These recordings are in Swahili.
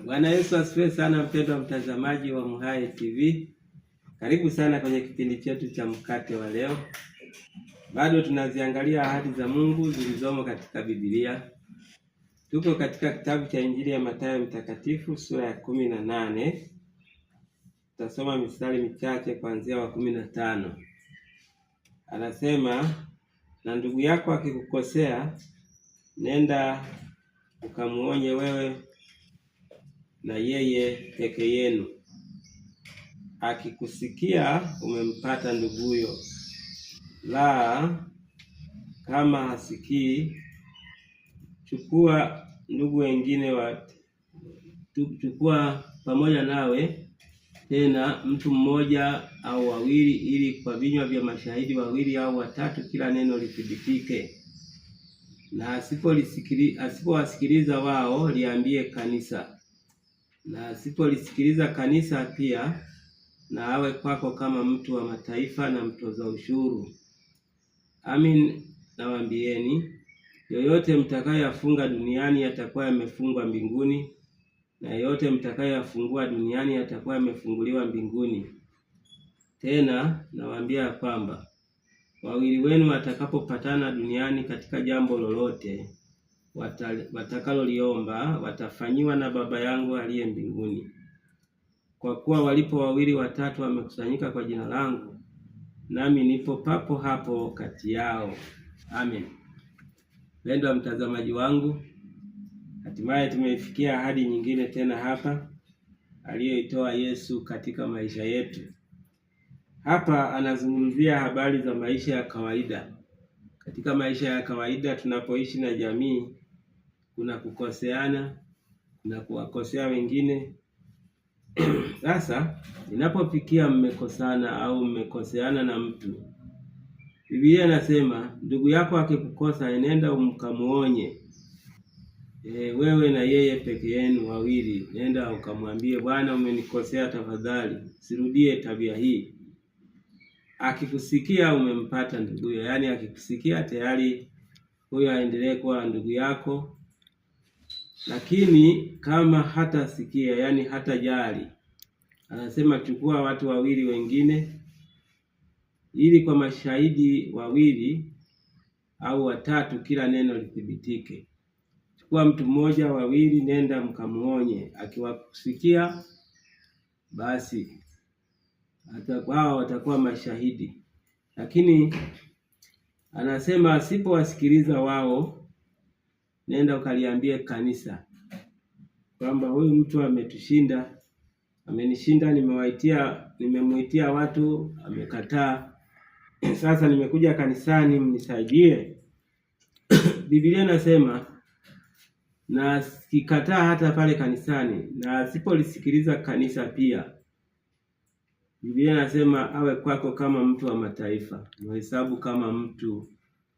Bwana Yesu asifiwe sana, mpendwa mtazamaji wa MHAE TV. Karibu sana kwenye kipindi chetu cha mkate wa leo. Bado tunaziangalia ahadi za Mungu zilizomo katika Biblia. Tuko katika kitabu cha Injili ya Mathayo mtakatifu sura ya 18. Tutasoma mistari michache kuanzia wa 15. Anasema, na ndugu yako akikukosea, nenda ukamuonye wewe na yeye peke yenu. Akikusikia umempata nduguyo. La, kama hasikii, chukua ndugu wengine chukua pamoja nawe tena mtu mmoja au wawili, ili kwa vinywa vya mashahidi wawili au watatu kila neno lithibitike. Na asipowasikiliza wao, liambie kanisa. Na asipolisikiliza kanisa pia, na awe kwako kama mtu wa mataifa na mtoza ushuru. Amin, nawaambieni, yoyote mtakayoyafunga duniani yatakuwa yamefungwa mbinguni, na yoyote mtakayoyafungua duniani yatakuwa yamefunguliwa mbinguni. Tena nawaambia kwamba wawili wenu watakapopatana duniani katika jambo lolote watakaloliomba, watafanyiwa na Baba yangu aliye mbinguni. Kwa kuwa walipo wawili watatu wamekusanyika kwa jina langu, nami nipo papo hapo kati yao. Amen. Mpendwa mtazamaji wangu, hatimaye tumeifikia ahadi nyingine tena hapa aliyoitoa Yesu katika maisha yetu. Hapa anazungumzia habari za maisha ya kawaida. Katika maisha ya kawaida tunapoishi na jamii, kuna kukoseana, kuna kuwakosea wengine. Sasa inapofikia mmekosana au mmekoseana na mtu, Biblia inasema ndugu yako akikukosa, nenda umkamuonye. Wewe na yeye peke yenu wawili, nenda ukamwambie, Bwana, umenikosea, tafadhali sirudie tabia hii. Akikusikia umempata nduguyo, yaani akikusikia tayari huyo aendelee kuwa ndugu yako. Lakini kama hatasikia, yaani hatajali, anasema chukua watu wawili wengine, ili kwa mashahidi wawili au watatu kila neno lithibitike. Chukua mtu mmoja, wawili, nenda mkamuonye. Akiwakusikia, basi wao watakuwa mashahidi. Lakini anasema asipowasikiliza wao, nenda ukaliambie kanisa kwamba huyu mtu ametushinda, amenishinda, nimemuitia watu, amekataa. Sasa nimekuja kanisani, mnisaidie. Biblia inasema na sikataa hata pale kanisani, na asipolisikiliza kanisa pia, Biblia inasema awe kwako kama mtu wa mataifa. Mhesabu kama mtu,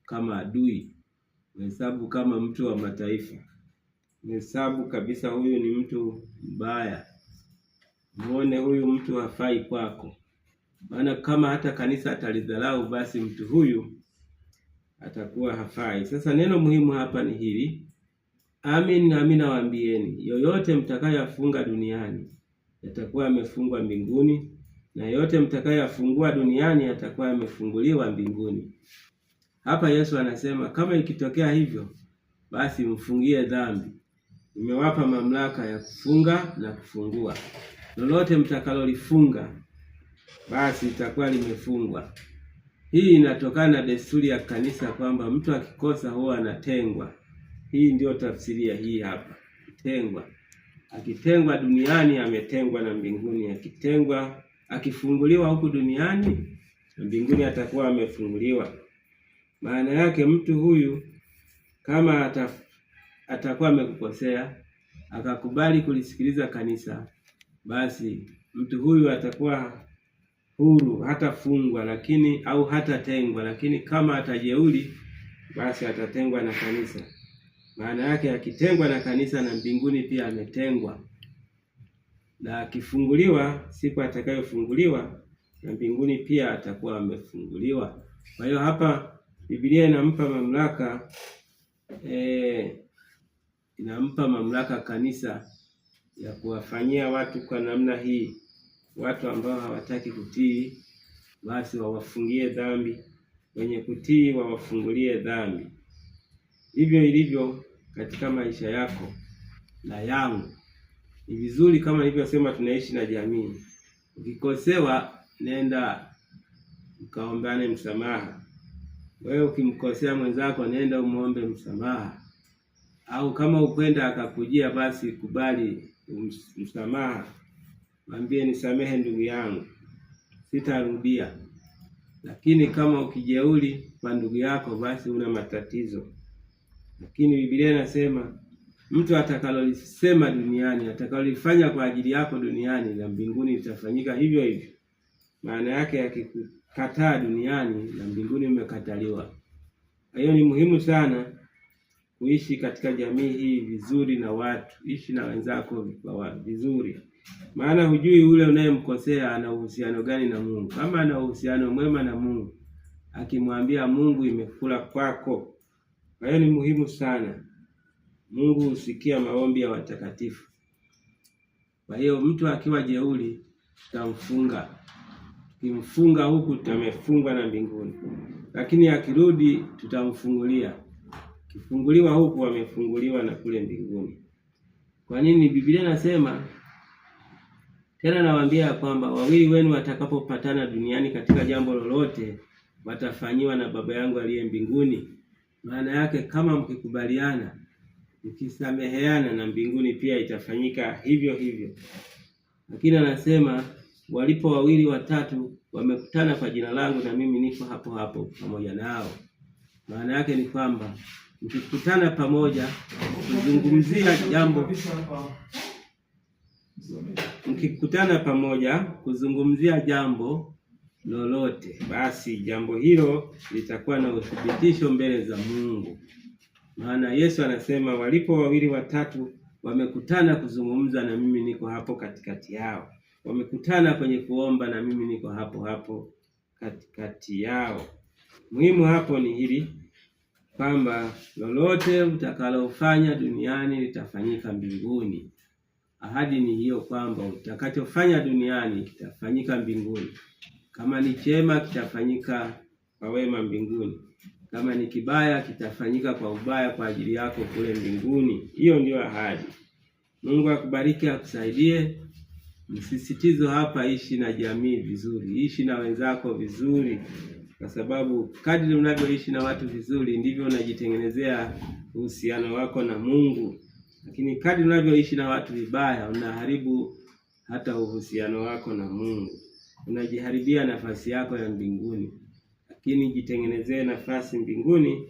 kama adui. Mhesabu kama mtu wa mataifa. Mhesabu kabisa huyu ni mtu mbaya. Muone huyu mtu hafai kwako. Maana kama hata kanisa atalidharau, basi mtu huyu atakuwa hafai. Sasa neno muhimu hapa ni hili. Amin, nawaambieni, yoyote mtakayoyafunga duniani yatakuwa yamefungwa mbinguni, na yote mtakayoyafungua duniani yatakuwa yamefunguliwa mbinguni. Hapa Yesu anasema kama ikitokea hivyo, basi mfungie dhambi. Nimewapa mamlaka ya kufunga na kufungua. Lolote mtakalolifunga, basi litakuwa limefungwa. Hii inatokana na desturi ya kanisa kwamba mtu akikosa huwa anatengwa. Hii ndio tafsiria hii hapa. Kutengwa. Akitengwa duniani, ametengwa na mbinguni. Akifunguliwa huku duniani, na mbinguni atakuwa amefunguliwa. Maana yake mtu huyu kama atakuwa amekukosea, akakubali kulisikiliza kanisa, basi mtu huyu atakuwa huru, hatafungwa au hatatengwa. Lakini kama atajeuri, basi atatengwa na kanisa. Maana yake akitengwa na kanisa, na mbinguni pia ametengwa. Na akifunguliwa, siku atakayofunguliwa, na mbinguni pia atakuwa amefunguliwa. Kwa hiyo hapa Biblia inampa mamlaka kanisa ya kuwafanyia watu kwa namna hii. Watu ambao hawataki kutii, basi wawafungie dhambi, wenye kutii wawafungulie dhambi. Hivyo ilivyo katika maisha yako na yangu. Ni vizuri kama nilivyosema, tunaishi na jamii. Ukikosewa, nenda ukaombane msamaha. Wewe ukimkosea mwenzako, nenda umuombe msamaha. Au kama ukwenda akakujia, basi kubali msamaha. Mwambie, nisamehe ndugu yangu, sitarudia. Lakini kama ukijeuri kwa ndugu yako, basi una matatizo. Lakini Biblia inasema mtu atakalolisema duniani, atakalolifanya kwa ajili yako duniani, na mbinguni litafanyika hivyo hivyo. Maana yake akikukataa duniani, na mbinguni umekataliwa. Kwa hiyo ni muhimu sana kuishi katika jamii hii vizuri na watu. Ishi na wenzako vizuri. Maana hujui ule unayemkosea ana uhusiano gani na Mungu. Kama ana uhusiano mwema na Mungu, akimwambia Mungu, imekula kwako. Kwa hiyo ni muhimu sana. Mungu husikia maombi ya watakatifu. Kwa hiyo mtu akiwa jeuri, tutamfunga. Tukimfunga huku, tutamefungwa na mbinguni. Lakini akirudi, tutamfungulia. Kifunguliwa huku, wamefunguliwa na kule mbinguni. Kwa nini? Biblia inasema, tena nawaambia kwamba wawili wenu watakapopatana duniani katika jambo lolote, watafanyiwa na Baba yangu aliye mbinguni. Maana yake kama mkikubaliana, mkisameheana, na mbinguni pia itafanyika hivyo hivyo. Lakini anasema walipo wawili watatu wamekutana kwa jina langu, na mimi niko hapo hapo pamoja nao. Maana yake ni kwamba mkikutana pamoja kuzungumzia jambo lolote, basi jambo hilo litakuwa na uthibitisho mbele za Mungu. Maana Yesu anasema walipo wawili watatu wamekutana kuzungumza, na mimi niko hapo katikati yao. Wamekutana kwenye kuomba, na mimi niko hapo hapo katikati yao. Muhimu hapo ni hili, kwamba lolote utakalofanya duniani litafanyika mbinguni. Ahadi ni hiyo, kwamba utakachofanya duniani kitafanyika mbinguni. Kama ni chema, kitafanyika kwa wema mbinguni. Kama ni kibaya, kitafanyika kwa ubaya kwa ajili yako kule mbinguni. Hiyo ndio ahadi. Mungu akubariki, akusaidie. Msisitizo hapa, ishi na jamii vizuri, ishi na wenzako vizuri, kwa sababu kadri unavyoishi na watu vizuri, ndivyo unajitengenezea uhusiano wako na Mungu. Lakini kadri unavyoishi na watu vibaya, unaharibu hata uhusiano wako na Mungu. Unajiharibia nafasi yako ya mbinguni. Lakini jitengenezee nafasi mbinguni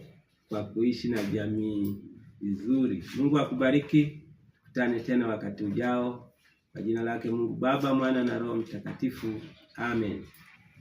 kwa kuishi na jamii vizuri. Mungu akubariki. Tukutane tena wakati ujao. Kwa jina lake Mungu Baba, Mwana na Roho Mtakatifu. Amen.